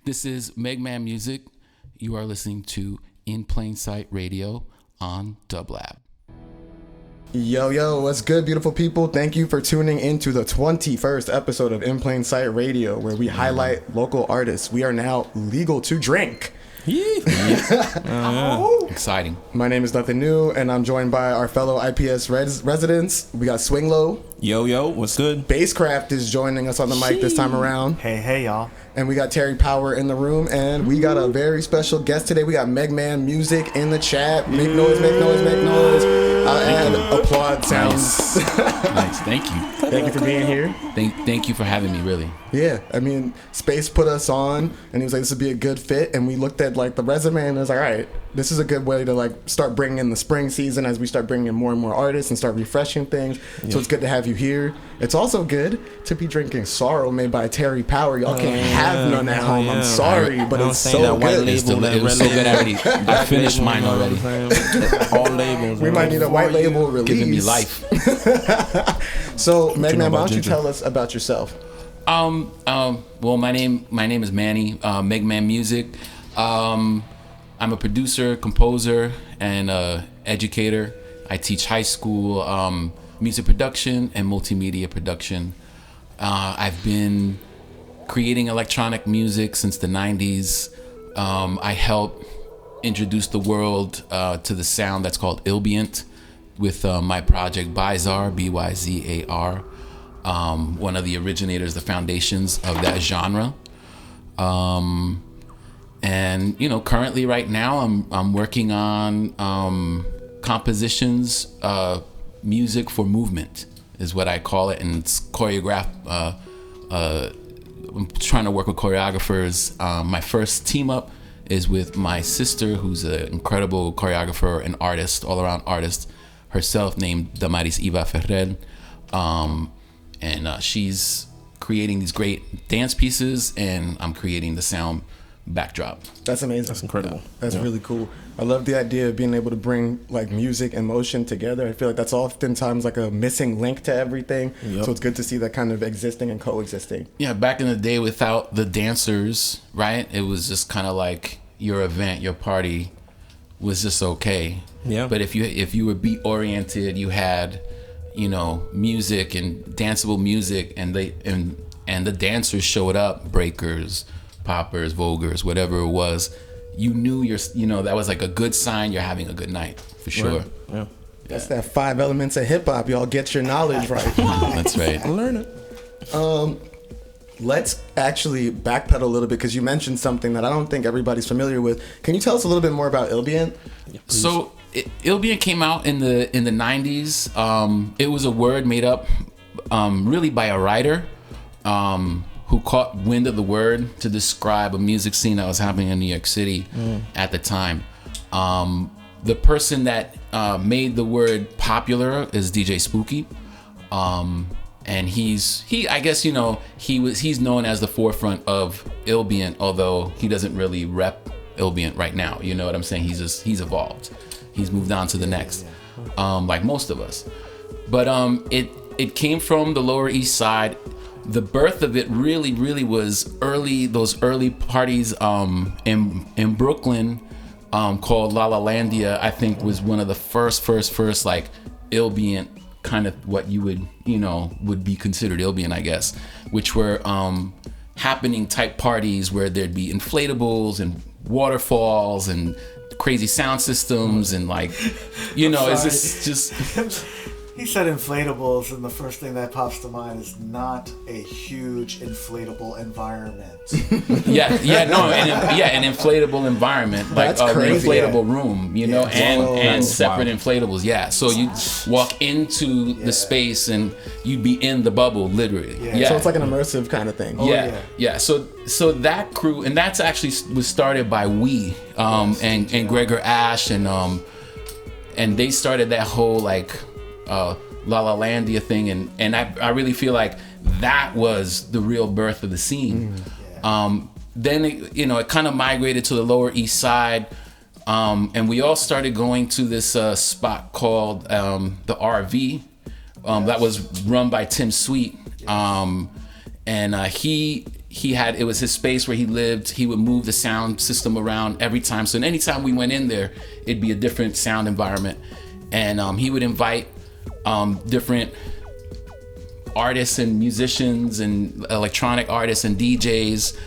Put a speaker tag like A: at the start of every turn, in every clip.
A: This is MegMan Music. You are listening to In Plain Sight Radio on Dublab.
B: Yo, what's good, beautiful people? Thank you for tuning into the 21st episode of In Plain Sight Radio, where we highlight local artists. We are now legal to drink.
A: Exciting.
B: My name is Nothing New, and I'm joined by our fellow IPS residents. We got Swing Low.
C: Yo, what's good?
B: Spazecraft is joining us on the mic this time around.
D: Hey, y'all.
B: And we got Terry Power in the room, and we got a very special guest today. We got MegMan Music in the chat. Make noise, make noise, make noise. And applaud sounds.
A: Nice. Thank you.
B: Thank you for being here.
A: Thank you for having me, really.
B: Yeah, I mean, Space put us on, and he was like, this would be a good fit, and we looked at, like, the resume, and I was like, all right, this is a good way to, like, start bringing in the spring season as we start bringing in more and more artists and start refreshing things. So it's good to have you here. It's also good to be drinking Sorrow made by Terry Power. Y'all can't have none at home. I'm sorry, but it's so good.
A: It was so good already. I finished mine already.
C: All labels.
B: We might need a white label release.
A: Giving me life.
B: So, MegMan, why don't you tell us about yourself?
A: Well, my name is Manny, MegMan Music. I'm a producer, composer, and educator. I teach high school music production and multimedia production. I've been creating electronic music since the 90s. I helped introduce the world to the sound that's called ambient with my project Byzar, Byzar. One of the originators, the foundations of that genre. And currently right now I'm working on compositions, music for movement is what I call it, and it's choreographed. I'm trying to work with choreographers. My first team up is with my sister, who's an incredible choreographer and artist, all-around artist herself, named Damaris Iva Ferrer. And she's creating these great dance pieces, and I'm creating the sound backdrop.
B: That's amazing.
C: That's incredible.
B: That's really cool. I love the idea of being able to bring like music and motion together. I feel like that's oftentimes like a missing link to everything. Yep. So it's good to see that kind of existing and coexisting.
A: Yeah, back in the day without the dancers, right? It was just kind of like your event, your party was just okay.
C: Yeah.
A: But if you were beat oriented, you had music and danceable music, and the dancers showed up, breakers, poppers, voguers, whatever it was. You knew that was like a good sign you're having a good night, for sure.
C: Right. Yeah.
B: That's that 5 elements of hip hop. Y'all get your knowledge right.
A: That's right.
C: Learn it.
B: Let's actually backpedal a little bit, because you mentioned something that I don't think everybody's familiar with. Can you tell us a little bit more about ambient?
C: Yeah,
A: so ambient came out in the 90s. It was a word made up really by a writer who caught wind of the word to describe a music scene that was happening in New York City at the time. The person that made the word popular is DJ Spooky. And he's known as the forefront of ambient, although he doesn't really rep ambient right now. You know what I'm saying? He's evolved. He's moved on to the next, like most of us. But it came from the Lower East Side. The birth of it really was early. Those early parties in Brooklyn called La La Landia, I think, was one of the first like ambient kind of what you would be considered ambient, I guess, which were happening type parties where there'd be inflatables and waterfalls and crazy sound systems and it's just
D: He said inflatables, and the first thing that pops to mind is not a huge inflatable environment.
A: An inflatable environment, like an inflatable room, and separate inflatables. Yeah, so you walk into the space and you'd be in the bubble, literally.
B: So it's like an immersive kind of thing.
A: So that crew, and that's actually was started by and Gregor Ash, and they started that whole La La Landia thing, and I really feel like that was the real birth of the scene. Then it kind of migrated to the Lower East Side, and we all started going to this spot called the RV that was run by Tim Sweet, and he it was his space where he lived. He would move the sound system around every time. So anytime we went in there, it'd be a different sound environment. And he would invite different artists and musicians and electronic artists and DJs.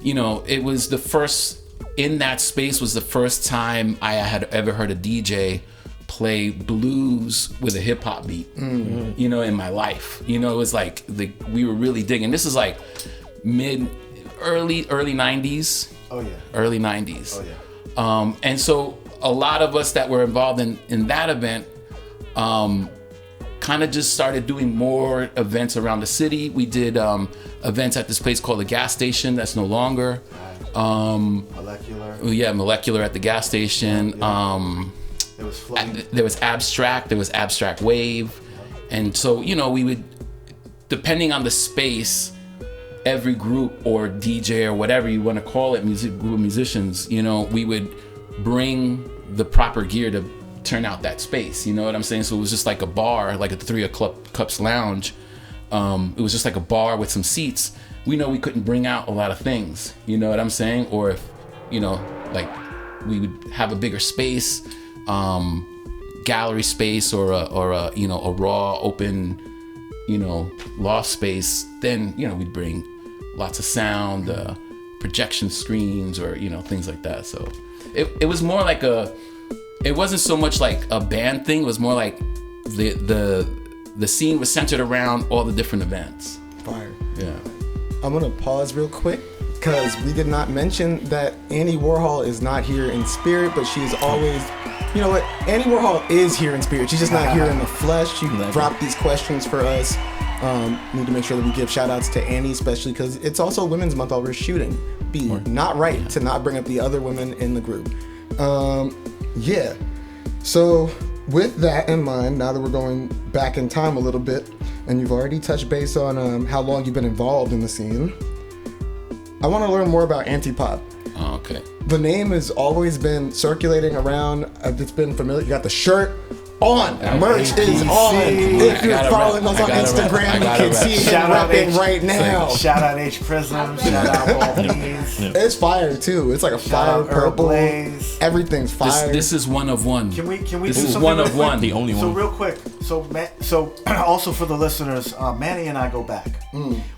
A: It was in that space was the first time I had ever heard a DJ play blues with a hip hop beat, in my life. It was like we were really digging. This is like early 90s.
D: Oh yeah.
A: Early 90s.
D: Oh yeah.
A: And so a lot of us that were involved in that event kind of just started doing more events around the city. We did events at this place called the Gas Station that's no longer.
D: Molecular.
A: Yeah, Molecular at the gas station.
D: Yeah. There was Flame.
A: There was Abstract Wave. And so, we would, depending on the space, every group or DJ or whatever you want to call it, group of musicians, we would bring the proper gear to turn out that space. You know what I'm saying? So it was just like a bar, like a 3 Cups lounge. It was just like a bar with some seats. We know we couldn't bring out a lot of things. You know what I'm saying? Or if, like we would have a bigger space, gallery space or a raw open, loft space, then, we'd bring lots of sound, projection screens or, things like that. So it was more like it wasn't so much like a band thing. It was more like the scene was centered around all the different events.
B: Fire.
A: Yeah.
B: I'm gonna pause real quick because we did not mention that Annie Warhol is not here in spirit, but she is always, you know what? Annie Warhol is here in spirit. She's just not here in the flesh. She dropped these questions for us. Need to make sure that we give shout outs to Annie, especially because it's also Women's Month while we're shooting. Not right to not bring up the other women in the group. Yeah. So with that in mind, now that we're going back in time a little bit, and you've already touched base on how long you've been involved in the scene, I want to learn more about Antipop.
A: Oh, okay.
B: The name has always been circulating around. It's been familiar. You got the shirt on. Merch is on. If you're following us on Instagram, you can see him rapping right now.
D: Shout out H Prism. Shout out Waltese.
B: It's fire too. It's like a fire purple. Everything's fire.
A: This is one of one.
D: Can we
A: This
D: do
A: is
D: something
A: one
D: real
A: of
D: quick?
A: one.
C: The only
D: So
C: one.
D: real quick, so also for the listeners, Manny and I go back.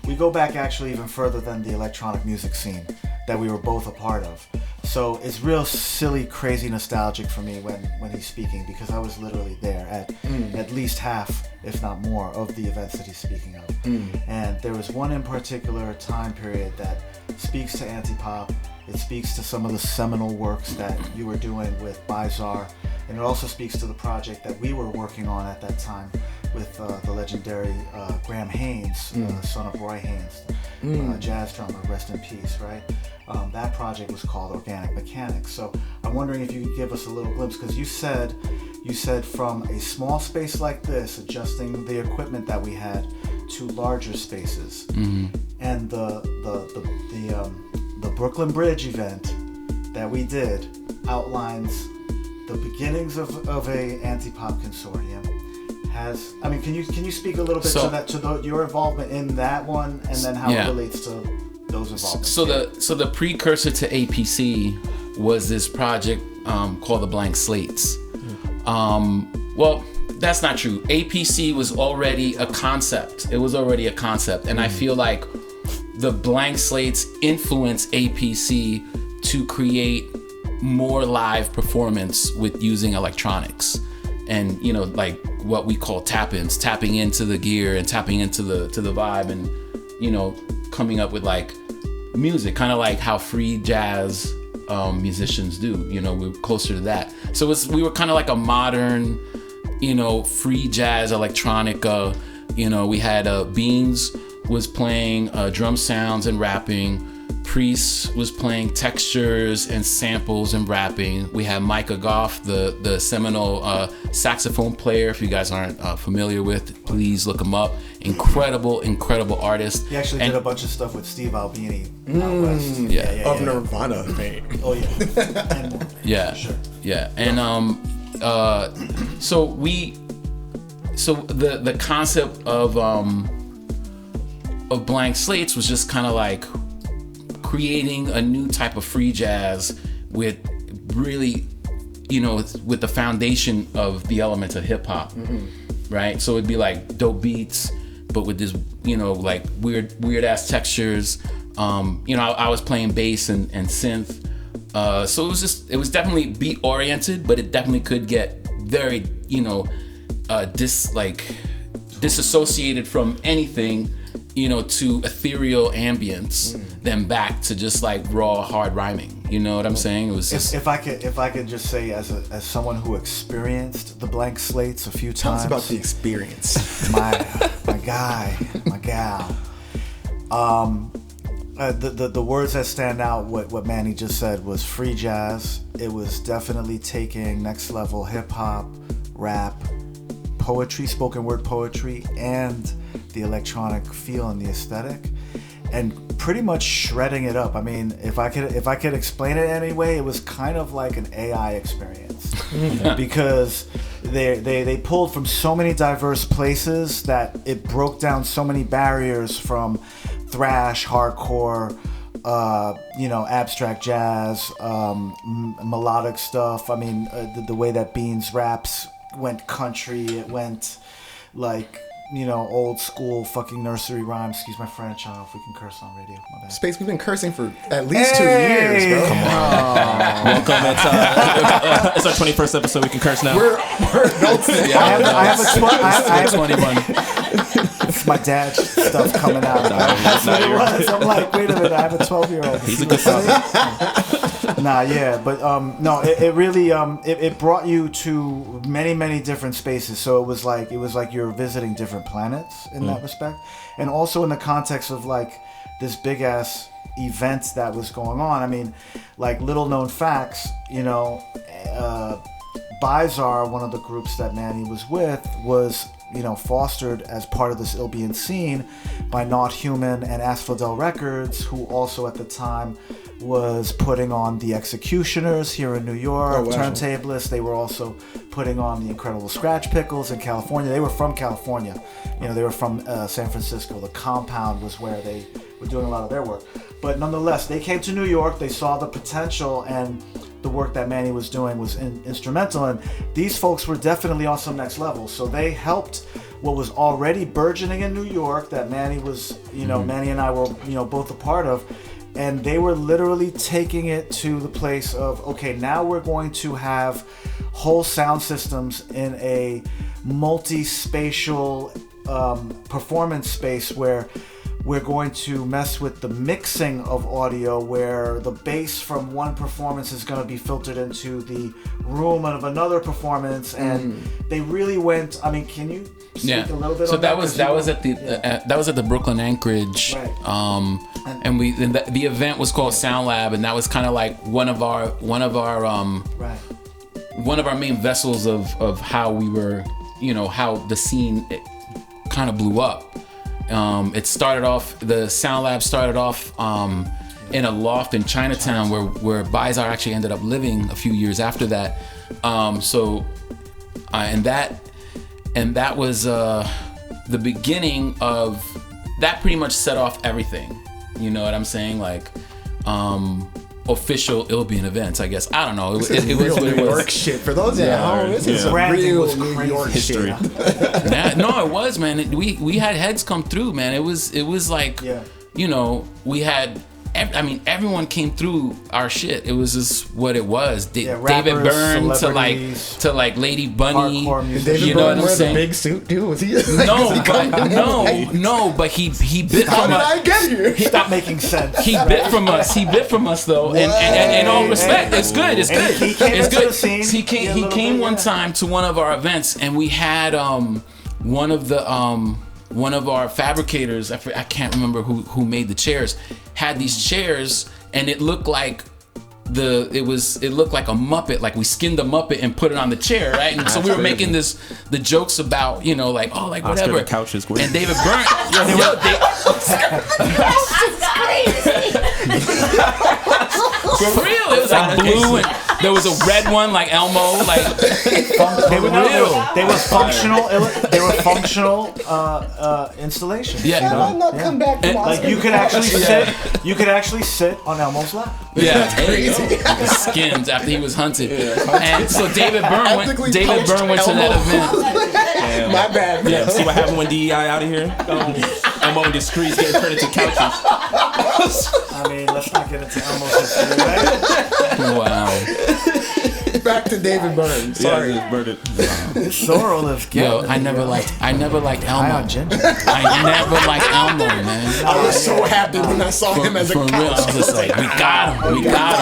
D: We go back actually even further than the electronic music scene that we were both a part of. So it's real silly, crazy nostalgic for me when he's speaking, because I was literally there at least half, if not more, of the events that he's speaking of. And there was one in particular time period that speaks to Antipop. It speaks to some of the seminal works that you were doing with Bizarre, and it also speaks to the project that we were working on at that time with the legendary Graham Haynes, son of Roy Haynes, jazz drummer, rest in peace, right? That project was called Organic Mechanics. So I'm wondering if you could give us a little glimpse, because you said from a small space like this, adjusting the equipment that we had to larger spaces, and the Brooklyn Bridge event that we did outlines the beginnings of a Antipop consortium. Can you speak a little bit to your involvement in that one, and then how it relates to those involvements?
A: So the precursor to APC was this project called the Blank Slates. Well, that's not true. APC was already a concept. It was already a concept, and I feel like the Blank Slates influenced APC to create more live performance with using electronics, and like what we call tap-ins, tapping into the gear and tapping into the vibe, and coming up with like music, kind of like how free jazz musicians do. We're closer to that. So we were kind of like a modern, free jazz electronica. We had Beans was playing drum sounds and rapping. Priest was playing textures and samples and rapping. We had Micah Goff, the seminal saxophone player. If you guys aren't familiar with, please look him up. Incredible artist.
D: He actually did a bunch of stuff with Steve Albini out west.
B: Of Nirvana fame.
D: Oh yeah. And,
A: yeah.
D: Sure.
A: Yeah. And so the concept of of Blank Slates was just kind of like creating a new type of free jazz with really, with the foundation of the elements of hip hop, right? So it'd be like dope beats, but with this, like weird ass textures. I was playing bass and synth. So it was definitely beat oriented, but it definitely could get very, disassociated from anything, to ethereal ambience, then back to just like raw hard rhyming. You know what I'm saying? It was just,
D: if I could just say as someone who experienced the Blank Slates a few times.
B: Tell us about the experience.
D: My guy, my gal. The words that stand out, what Manny just said, was free jazz. It was definitely taking next level hip hop, rap, poetry, spoken word poetry, and the electronic feel and the aesthetic, and pretty much shredding it up. I mean, if I could explain it anyway, it was kind of like an AI experience because they pulled from so many diverse places that it broke down so many barriers from thrash, hardcore, abstract jazz, melodic stuff. I mean, the way that Beans raps went country, it went like, old school fucking nursery rhymes. Excuse my French, I don't know if we can curse on radio. My bad.
B: Space, we've been cursing for at least 2 years, bro.
C: Come on. Welcome. It's our 21st episode. We can curse now.
B: We're adults now.
D: I have
A: 21.
D: It's my dad's stuff coming out. That's what it was. I'm like, wait a minute, I have a 12-year-old.
C: He's a good father.
D: But no, it really it brought you to many different spaces. So it was like you're visiting different planets in that respect, and also in the context of like this big ass event that was going on. I mean, like little known facts, Bizarre, one of the groups that Manny was with, was fostered as part of this Ilbian scene by Not Human and Asphodel Records, who also at the time was putting on The Executioners here in New York, Turntablists. They were also putting on The Incredible Scratch Pickles in California. They were from California. They were from San Francisco. The Compound was where they were doing a lot of their work. But nonetheless, they came to New York. They saw the potential, and the work that Manny was doing was instrumental. And these folks were definitely on some next level. So they helped what was already burgeoning in New York that Manny was, Manny and I were, both a part of. And they were literally taking it to the place of, okay, now we're going to have whole sound systems in a multi-spatial performance space where we're going to mess with the mixing of audio, where the bass from one performance is going to be filtered into the room of another performance. And they really went, I mean, can you speak a little bit
A: so
D: on
A: that? That was at the Brooklyn Anchorage.
D: Right.
A: And the event was called Sound Lab, and that was kind of like one of our main vessels of how we were, how the scene kind of blew up. It started off, the Sound Lab started off in a loft in Chinatown where Bizarre actually ended up living a few years after that. And that was the beginning of, that pretty much set off everything. You know what I'm saying? Like, official Ilbian events, I guess. I don't know. It was
B: real
A: what
B: New
A: it was.
B: York shit. For those at home, this is real New York
C: history.
B: shit.
A: No, it was, man. We had heads come through, man. It was like, we had. Everyone came through our shit. It was just what it was.
D: Rappers,
A: David Byrne to like Lady Bunny.
B: Did David Byrne wear the big suit, dude? Was he?
A: No, but he bit from us.
B: How did I get here?
D: Stop making sense.
A: He bit from us. He bit from us though, and in all respect, it's good. It's good.
D: He came
A: It's
D: into
A: good.
D: the scene.
A: He came one time to one of our events, and we had one of our fabricators. I can't remember who made the chairs. Had these chairs, and it looked like it looked like a Muppet, like we skinned a Muppet and put it on the chair, right? And so we were making the jokes about, like
C: Oscar
A: whatever.
C: the couch is great.
A: And David Byrne, for real, it was like blue and There was a red one like Elmo, like
D: They were functional. They were functional installations.
A: Yeah.
D: you know?
B: not come back from
D: Like you could actually sit. You could actually sit on Elmo's lap.
A: yeah, the skins after he was hunted. And so David Byrne went to that event.
B: My bad. Man.
C: Yeah, see what happened when DEI out of here? Elmo and the streets getting turned into couches.
D: I mean, let's not get into Elmo's history, right?
A: Wow.
B: Back to David Byrne. Sorry.
C: Yeah, murdered.
D: Sorrow lives
A: Yo,
D: getting
A: I
D: it,
A: never
D: yo.
A: liked
D: High on
A: Elmo.
D: ginger.
A: I never liked Elmo, man.
B: I was so happy when I saw him as a
A: For real, I was
B: couch.
A: just like, we got him. We got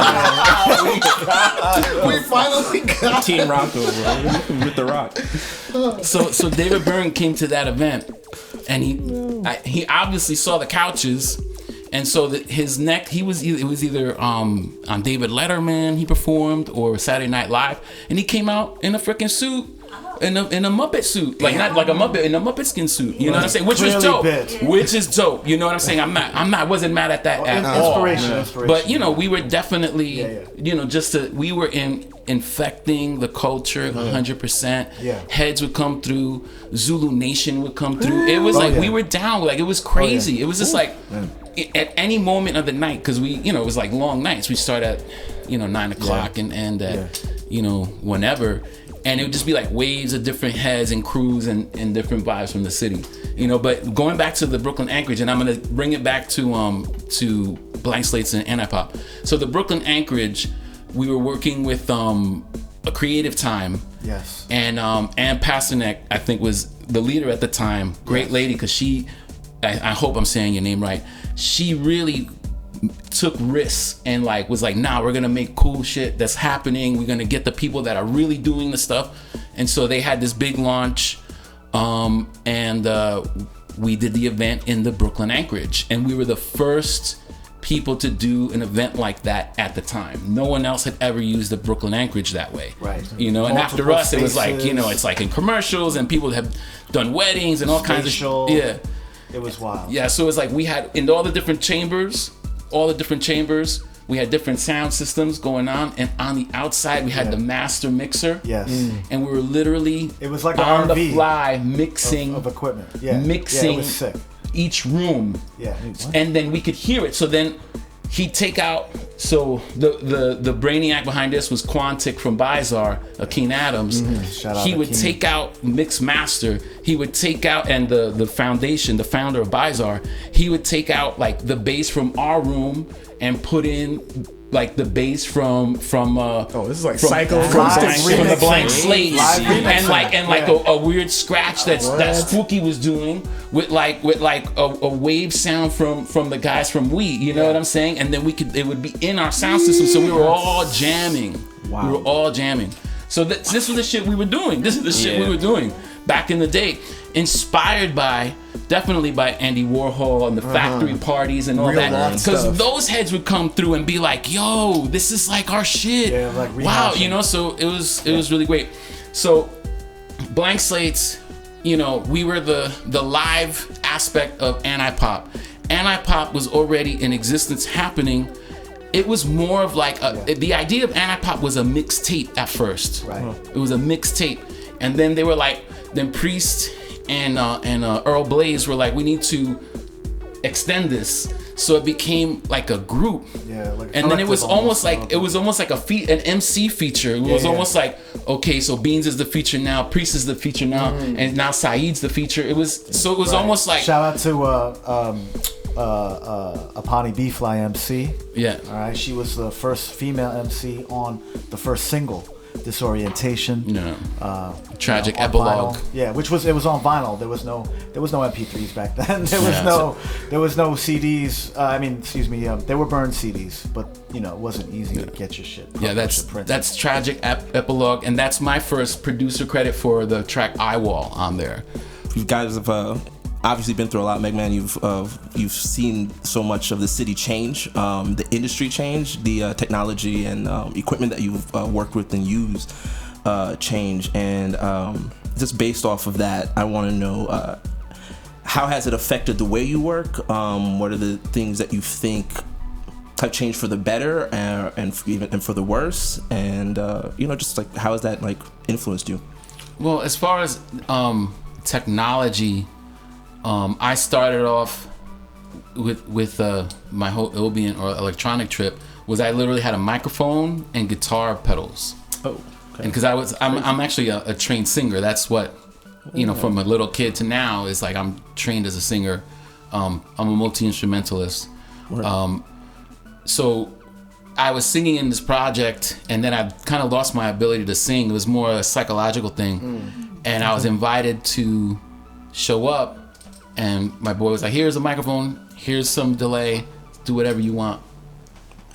A: him.
B: We finally got
C: Team Rocco, bro. With the rock.
A: So David Byrne came to that event, and he obviously saw the couches, and so his neck it was either on David Letterman he performed or Saturday Night Live, and he came out in a freaking suit. In a Muppet suit, like not like a Muppet, in a Muppet skin suit. You know what I'm saying? Which was
D: Clearly
A: dope.
D: bit.
A: Which is dope. You know what I'm saying? Wasn't mad at that at all.
D: Inspiration.
A: But you know, we were definitely,
D: Yeah.
A: you know, we were infecting the culture 100%.
D: Yeah.
A: Heads would come through, Zulu Nation would come through. It was like
D: yeah.
A: we were down, like it was crazy. It was just like at any moment of the night, because we, you know, it was like long nights. We start at, you know, 9 o'clock and end at, you know, whenever. And it would just be like waves of different heads and crews and different vibes from the city, you know. But going back to the Brooklyn Anchorage, and I'm gonna bring it back to Blank Slates and Anti-Pop. So the Brooklyn Anchorage, we were working with a creative time.
D: Yes.
A: And Ann Pasternak, I think, was the leader at the time. Great lady, because I hope I'm saying your name right. She really took risks and like was like, nah, we're gonna make cool shit that's happening. We're gonna get the people that are really doing the stuff. And so they had this big launch, and we did the event in the Brooklyn Anchorage, and we were the first people to do an event like that at the time. No one else had ever used the Brooklyn Anchorage that way.
D: Right.
A: You know, and after
D: Multiple
A: us, it was like, you know,
D: spaces.
A: it's like in commercials and people have done weddings and all kinds of
D: Spatial.
A: shit. Yeah.
D: It was wild.
A: Yeah, so it's like we had in all the different chambers, we had different sound systems going on, and on the outside we had the master mixer.
D: Yes.
A: And we were literally
D: It was like an
A: on the
D: RV
A: fly mixing
D: of equipment. Yeah.
A: mixing
D: Yeah, it was sick.
A: each room.
D: Yeah.
A: And then we could hear it. So then he'd take out, so the brainiac behind this was Quantic from Bizarre, Akeem Adams.
D: Shout out
A: He would
D: Akeem.
A: take out Mix Master. He would take out, and the foundation, the founder of Bizarre, he would take out like the bass from our room and put in like the bass from
B: this is like
A: from,
B: Psycho
A: from,
D: Live
A: from the blank
D: remixing.
A: slate,
D: Live remixing.
A: and like
D: Yeah.
A: a weird scratch that Spooky was doing with like a wave sound from the guys from We, you know what I'm saying? And then it would be in our sound system, so we were all jamming.
C: Wow.
A: We were all jamming. So this was the shit we were doing. This is the shit we were doing back in the day, inspired definitely by Andy Warhol and the factory parties and all
B: Real
A: that.
B: life
A: Because
B: stuff.
A: those heads would come through and be like, "Yo, this is like our shit."
D: Yeah, like
A: wow,
D: rehashing.
A: you know. So it was really great. So Blank Slates, you know, we were the live aspect of Anti-Pop. Anti-Pop was already in existence, happening. It was more of like the idea of Anti-Pop was a mixtape at first.
D: Right.
A: It was a mixtape, and then they were like, then Priest and Earl Blaze were like, we need to extend this, so it became like a group.
D: Yeah, like a
A: and then it was
D: collective
A: almost like
D: almost.
A: an MC feature. It was almost like, okay, so Beans is the feature now, Priest is the feature now, and now Saeed's the feature. It was almost like
D: Shout out to Apani B-Fly MC.
A: yeah.
D: All right, she was the first female MC on the first single, Disorientation.
A: Yeah. Tragic
D: on
A: Epilogue.
D: vinyl. Yeah, it was on vinyl. There was no MP3s back then. There was no CDs. They were burned CDs, but you know, it wasn't easy to get your shit.
A: Yeah, that's Tragic Epilogue, and that's my first producer credit for the track Eyewall on there.
C: You guys have obviously been through a lot, MegMan. You've seen so much of the city change, the industry change, the technology and equipment that you've worked with and used change. And just based off of that, I want to know how has it affected the way you work? What are the things that you think have changed for the better and for the worse, and just like how has that like influenced you?
A: Well, as far as technology, I started off with my whole ambient or electronic trip was I literally had a microphone and guitar pedals.
C: Oh, okay.
A: And because I'm actually a trained singer. That's what from a little kid to now is like I'm trained as a singer. I'm a multi-instrumentalist. So I was singing in this project, and then I kind of lost my ability to sing. It was more a psychological thing. And I was invited to show up, and my boy was like, here's a microphone, here's some delay, do whatever you want.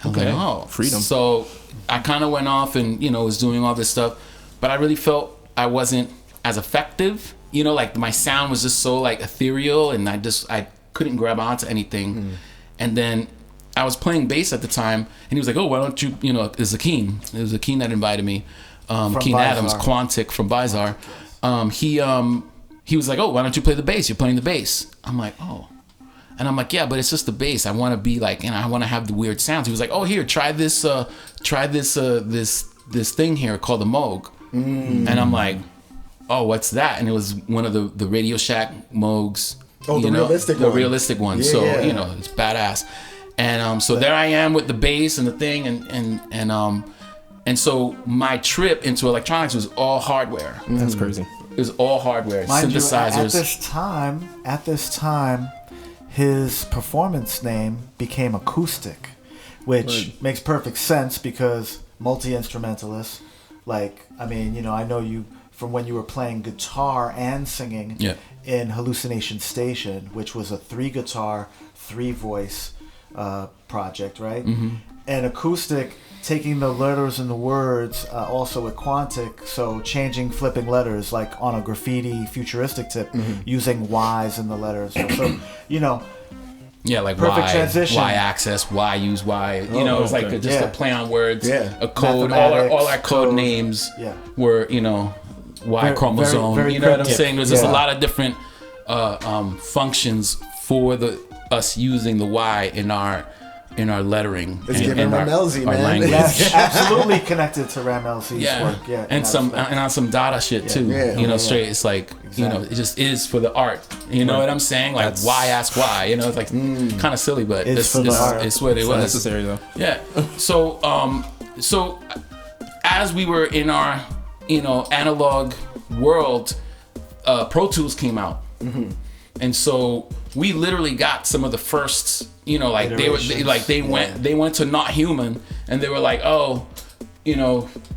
A: I was like, oh,
C: freedom.
A: So I kind of went off and, was doing all this stuff, but I really felt I wasn't as effective. Like my sound was just so like ethereal, and I couldn't grab onto anything. And then I was playing bass at the time, and he was like, oh, why don't you, it was Akeem. It was Akeem that invited me. Keen Adams, Quantic from Bizarre. He was like, oh, why don't you play the bass? You're playing the bass. I'm like, oh. And I'm like, yeah, but it's just the bass. I want to be like, I want to have the weird sounds. He was like, oh, here, try this thing here called the Moog. And I'm like, oh, what's that? And it was one of the Radio Shack Moogs.
B: Oh, the realistic one.
A: So, it's badass. And so there I am with the bass and the thing, and so my trip into electronics was all hardware.
C: That's crazy.
A: It was all hardware,
D: Mind
A: synthesizers.
D: You, at this time, his performance name became Acoustic, which makes perfect sense because multi-instrumentalist. Like, I know you from when you were playing guitar and singing in Hallucination Station, which was a 3-guitar, 3-voice project, right? And Acoustic, taking the letters and the words, also with Quantic, so flipping letters like on a graffiti futuristic tip, using Y's in the letters. So
A: like
D: perfect
A: Y,
D: transition.
A: Y access, Y use Y. It's like just a play on words.
B: Yeah.
A: A code. All our code names were Y chromosome.
D: very
A: you know what I'm
D: cryptic.
A: saying? There's just a lot of different functions for us using the Y in our lettering.
B: It's giving Ramelzi, man.
A: language.
D: Yes, absolutely connected to Ramelzi's work. Yeah,
A: and on some Dada shit too. Straight. It's like it just is for the art. You know what I'm saying? Like why ask why? It's like kind of silly, but it's what it was.
C: Necessary though.
A: Yeah. So as we were in our analog world, Pro Tools came out, and so we literally got some of the first. They went to Not Human, and they were like, oh,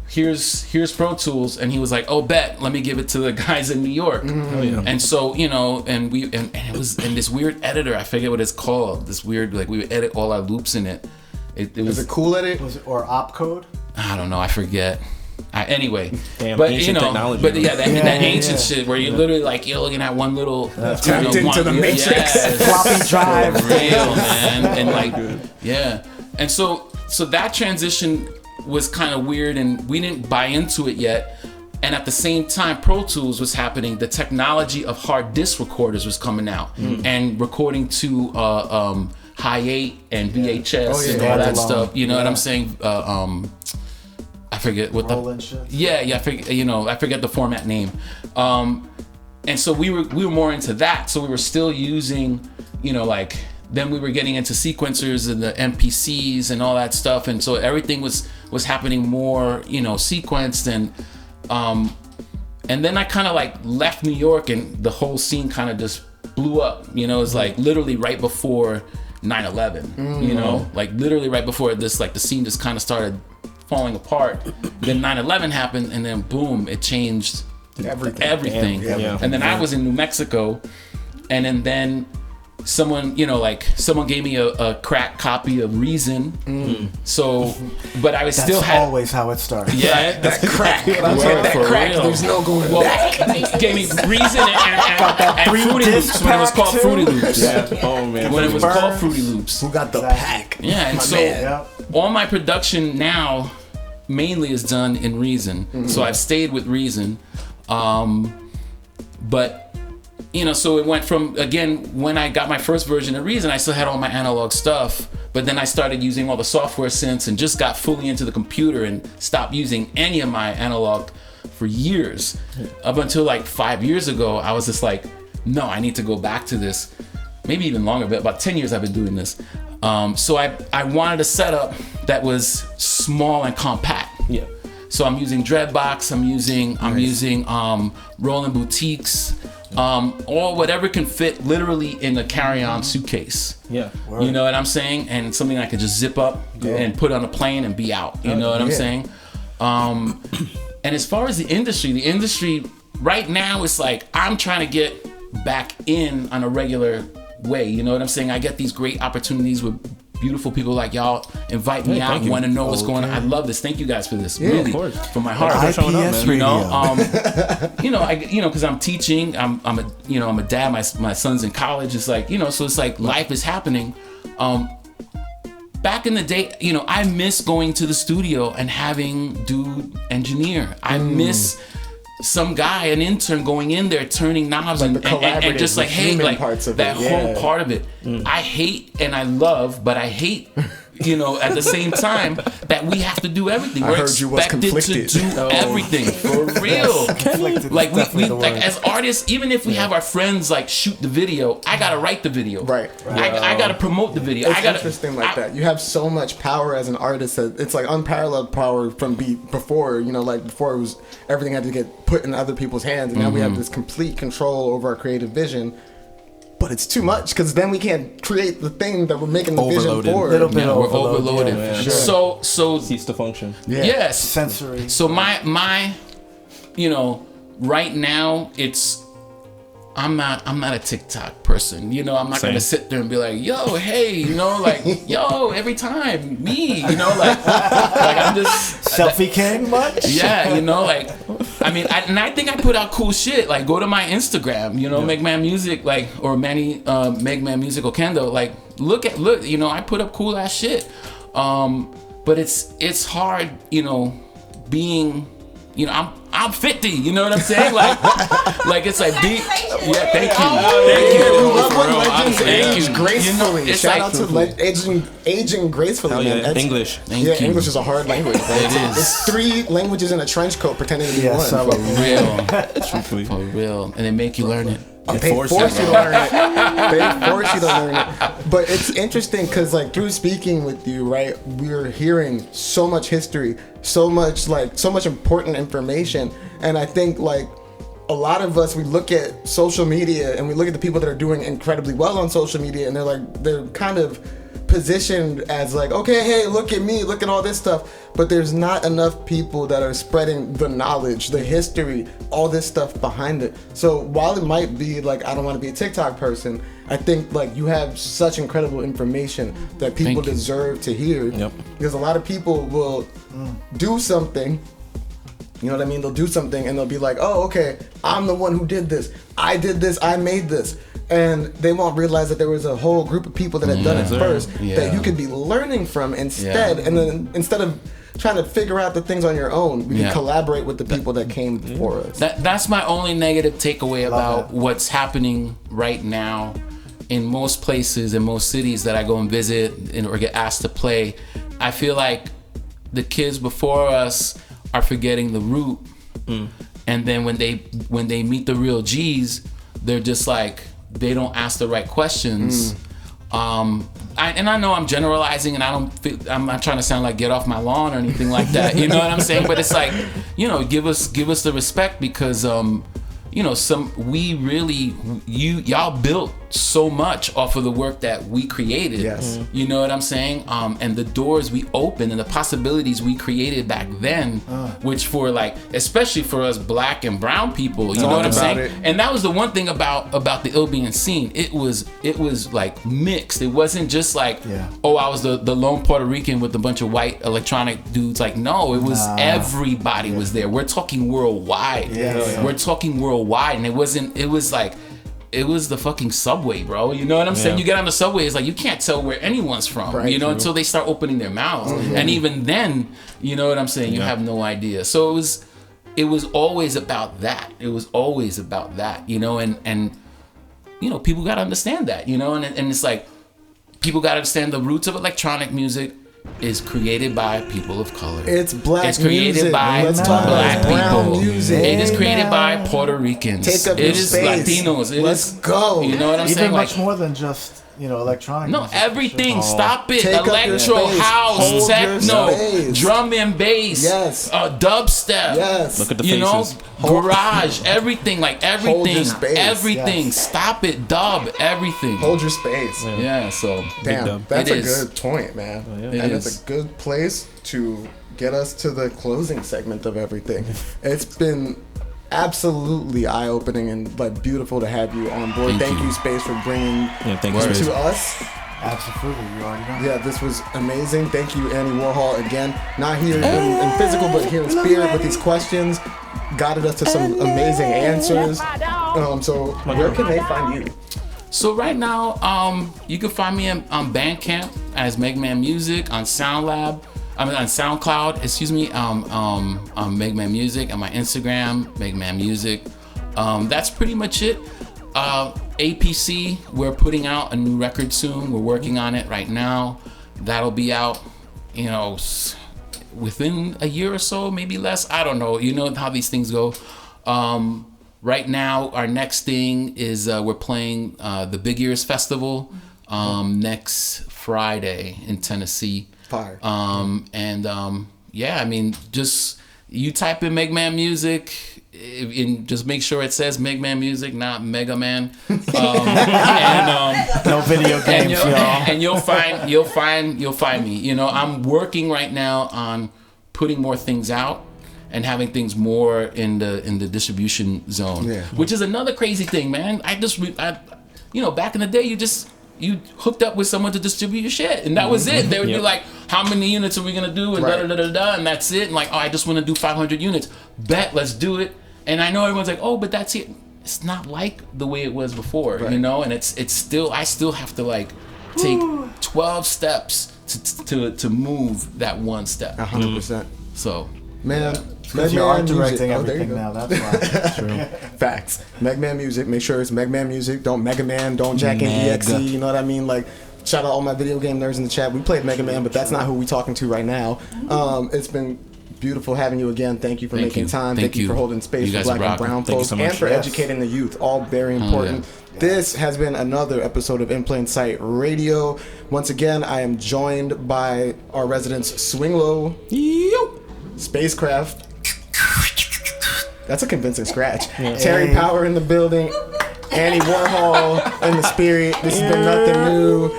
A: here's Pro Tools, and he was like, oh, bet, let me give it to the guys in New York. And so and it was in this weird editor, I forget what it's called, this weird, like we would edit all our loops in it. It was
B: a cool edit,
D: or opcode?
A: I don't know, I forget. Anyway,
C: damn,
A: but
C: ancient technology.
A: But that ancient shit where you're literally like you're looking at one little
B: tapped into the matrix,
D: floppy drive,
A: for real, man, and like and so that transition was kind of weird, and we didn't buy into it yet. And at the same time, Pro Tools was happening. The technology of hard disk recorders was coming out and recording to Hi 8 and VHS and all that stuff. You know what I'm saying? I forget what I forget the format name. And so we were more into that. So we were still using, then we were getting into sequencers and the MPCs and all that stuff. And so everything was happening more, sequenced and then I kind of like left New York, and the whole scene kind of just blew up. It was like literally right before 9/11. Like literally right before this, like the scene just kind of started falling apart. Then 9/11 happened, and then boom, it changed everything. And then I was in New Mexico, and then someone gave me a crack copy of Reason. So, but I was
D: That's
A: still had
D: always how it starts.
A: yeah,
B: that crack. That crack.
A: real.
B: There's no going back.
A: Gave me Reason and Fruity Loops when it was called Fruity Loops.
C: Oh man.
A: When it was called Fruity Loops.
B: Who got the pack?
A: Yeah, and so all my production now mainly is done in Reason. So I've stayed with Reason, but so it went from, again, when I got my first version of Reason, I still had all my analog stuff, but then I started using all the software synths and just got fully into the computer and stopped using any of my analog for years. Up until like 5 years ago, I was just like, no, I need to go back to this. Maybe even longer, but about 10 years I've been doing this. So I wanted a setup that was small and compact.
C: Yeah.
A: So I'm using Dreadbox, I'm using Roland Boutiques, or whatever can fit literally in a carry-on suitcase.
C: Yeah.
A: You know what I'm saying? And something I could just zip up and put on a plane and be out. You know what I'm saying? And as far as the industry right now, it's like I'm trying to get back in on a regular way. You know what I'm saying? I get these great opportunities with beautiful people like y'all invite me out, want to know what's going on. I love this. Thank you guys for this. Really,
C: of course.
A: from my heart.
D: IPS radio.
A: Because I'm teaching. I'm a dad. My son's in college. It's like, so it's like life is happening. Back in the day, I miss going to the studio and having dude engineer. I miss some guy, an intern, going in there turning knobs
B: Like
A: and just like, hey, like
B: parts of
A: that
B: it.
A: whole part of it. I hate and I love, but I hate, at the same time that we have to do everything. We're
B: heard you was
A: expected to
B: conflicted.
A: do everything for real. Like we like as artists, even if we have our friends like shoot the video, I gotta write the video.
B: Right.
A: I gotta promote the video.
B: It's interesting like that. You have so much power as an artist that it's like unparalleled power from before. Like before it was everything had to get put in other people's hands, and now we have this complete control over our creative vision. But it's too much because then we can't create the thing that we're making the
C: Overloaded.
B: vision for.
D: Little bit
A: We're overloaded.
C: Yeah.
A: So
C: Cease to function.
B: Yeah.
A: yes.
D: sensory.
A: So my right now I'm not a TikTok person. I'm not
C: Same.
A: gonna sit there and be like, yo, hey, yo, every time me, like I'm just
D: Selfie king much?
A: yeah, I think I put out cool shit. Like, go to my Instagram, MegMan Music, like, or Manny MegMan Music Okendo. Like, look, I put up cool ass shit. But it's hard, being, I'm 50. You know what I'm saying? Like it's like being. Yeah, thank you.
B: We love when
A: For real,
B: legends
A: thank
B: age
A: you.
B: gracefully.
A: It's
B: Shout
A: like-
B: out to aging gracefully.
C: Hell
B: man.
C: yeah.
B: That's-
C: English.
A: Thank
B: Yeah,
A: you.
B: English is a hard language. Bro.
A: It is.
B: It's 3 languages in a trench coat pretending to be
D: Yes, I
B: one.
D: love
A: real,
C: Truthfully.
A: for real, and they make you learn it.
B: They force you to learn it. They force you to learn it. But it's interesting because, like, through speaking with you, right, we're hearing so much history, so much important information, and I think like a lot of us, we look at social media and we look at the people that are doing incredibly well on social media, and they're kind of positioned as like, okay, hey, look at me, look at all this stuff. But there's not enough people that are spreading the knowledge, the history, all this stuff behind it. So while it might be like, I don't want to be a TikTok person, I think like you have such incredible information that people
A: Thank you.
B: deserve to hear.
C: Yep.
B: Because a lot of people will do something, you know what I mean? They'll do something and they'll be like, oh, okay, I'm the one who did this. I did this, I made this. And they won't realize that there was a whole group of people that had done it first that you could be learning from instead. And then instead of trying to figure out the things on your own, we can collaborate with the people that came before us.
A: That's my only negative takeaway about
D: that.
A: what's happening right now in most places, in most cities that I go and visit or get asked to play. I feel like the kids before us are forgetting the root, and then when they meet the real G's, they're just like, they don't ask the right questions. I know I'm generalizing, and I'm not trying to sound like get off my lawn or anything like that. You know what I'm saying? But it's like, give us the respect, because y'all built so much off of the work that we created.
B: Yes.
A: You know what I'm saying? And the doors we opened and the possibilities we created back then, which for like, especially for us black and brown people, you know what I'm saying?
B: it.
A: And that was the one thing about the Ilbian scene. It was like mixed. It wasn't just like, oh, I was the lone Puerto Rican with a bunch of white electronic dudes. Like, no, it was everybody was there. We're talking worldwide. We're talking worldwide. And it was the fucking subway, bro. You know what I'm saying? You get on the subway, it's like you can't tell where anyone's from, until they start opening their mouths. And even then, you know what I'm saying? You have no idea. So it was always about that. It was always about that, and people got to understand that, and it's like, people got to understand the roots of electronic music is created by people of color.
B: It's black
A: It's created
B: music.
A: by
B: Let's talk
A: black
B: about brown
A: people.
B: music.
A: It is created by Puerto Ricans.
B: Take up
A: it
B: your
A: is
B: space.
A: Latinos.
B: Let's go.
A: You know what I'm
D: Even
A: saying?
D: much
A: Like,
D: more than just electronic.
A: no,
D: music, for
A: everything.
D: sure.
A: Stop it.
B: Take up your
A: Electro,
B: space.
A: house,
B: Hold your
A: techno,
B: space.
A: drum and bass,
B: Yes.
A: dubstep.
B: Yes.
C: Look at the faces.
A: Garage, everything, like
B: Hold your
A: everything,
B: space.
A: everything.
D: Yes.
A: Stop it, dub, everything.
B: Hold your space.
A: Yeah, so
B: Damn,
C: dub.
B: that's
A: It
B: a
A: is.
B: good point, man.
A: It
B: And
A: is.
B: it's a good place to get us to the closing segment of everything. It's been absolutely eye-opening and like beautiful to have you on board.
A: Thank
B: Thank
A: you.
B: you, Space, for bringing
C: Thank
B: it
C: you, Space.
B: to us.
D: Absolutely, you already know.
B: Yeah, this was amazing. Thank you, Andy Warhol, again. Not here in physical, but here in spirit with these questions. Guided us to some amazing answers. So where can they find you?
A: So right now, you can find me on Bandcamp as MegMan Music, on on SoundCloud, on MegMan Music, on my Instagram, MegMan Music. That's pretty much it. APC, we're putting out a new record soon. We're working on it right now. That'll be out, within a year or so, maybe less. I don't know. You know how these things go. Right now, our next thing is we're playing the Big Ears Festival next Friday in Tennessee.
B: Fire.
A: Just you type in MegMan Music, and just make sure it says MegMan Music, not MegaMan.
D: No video games, y'all.
A: And you'll find me. I'm working right now on putting more things out and having things more in the distribution zone, which is another crazy thing, man. Back in the day, you hooked up with someone to distribute your shit, and that was it. They would be like, how many units are we gonna do, and and that's it. And like, oh, I just want to do 500 units. Bet, let's do it. And I know everyone's like, oh, but that's it. It's not like the way it was before, and it's still, I still have to like take 12 steps to move that one step.
B: 100%.
A: So,
B: Man,
D: Because you're art directing
B: Music.
D: everything
B: There you
D: now.
B: go.
D: That's why.
B: Facts. MegMan Music. Make sure it's MegMan Music. Don't MegaMan. Don't Jack in EXE. You know what I mean? Like, shout out all my video game nerds in the chat. We played MegaMan, but that's not who we talking to right now. It's been beautiful having you again. Thank you for making time. Thank you for holding space
A: You
B: for
A: guys
B: black
A: are
B: and
A: rocking.
B: brown
C: Thank you
B: folks,
C: so much.
B: and for
D: Yes.
B: educating the youth. All very important. This has been another episode of In Plain Sight Radio. Once again, I am joined by our residents Swing Low, Spacecraft. That's a convincing scratch. Terry Power in the building. Annie Warhol in the spirit. This has been nothing new.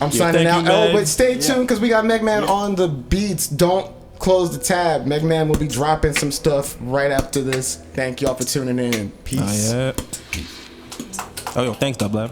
B: I'm signing
C: thank
B: out.
C: you,
B: Oh,
C: Meg.
B: but stay tuned because we got MegMan on the beats. Don't close the tab. MegMan will be dropping some stuff right after this. Thank y'all for tuning in. Peace.
C: Oh, yo, thanks, Dublab.